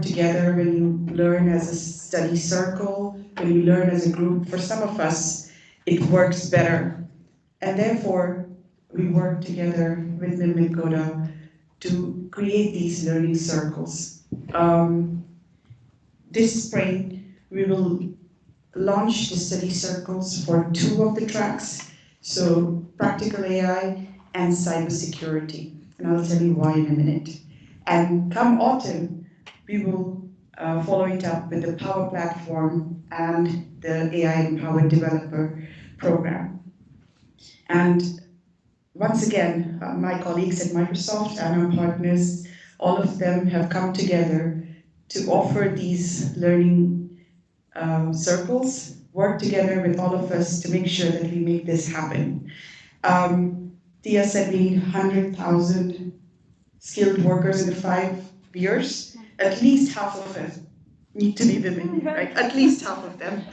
together, when you learn as a study circle, when you learn as a group, for some of us, it works better. And therefore, we work together with Mimmit Koodaa to create these learning circles. This spring, we will launch the study circles for 2 of the tracks, so practical AI and cybersecurity. And I'll tell you why in a minute. And come autumn, we will follow it up with the Power Platform and the AI Empowered Developer Program. And once again, my colleagues at Microsoft and our partners, all of them have come together to offer these learning circles, work together with all of us to make sure that we make this happen. Tia said we need 100,000 skilled workers in 5 years. At least half of them need to be women, right? At least half of them.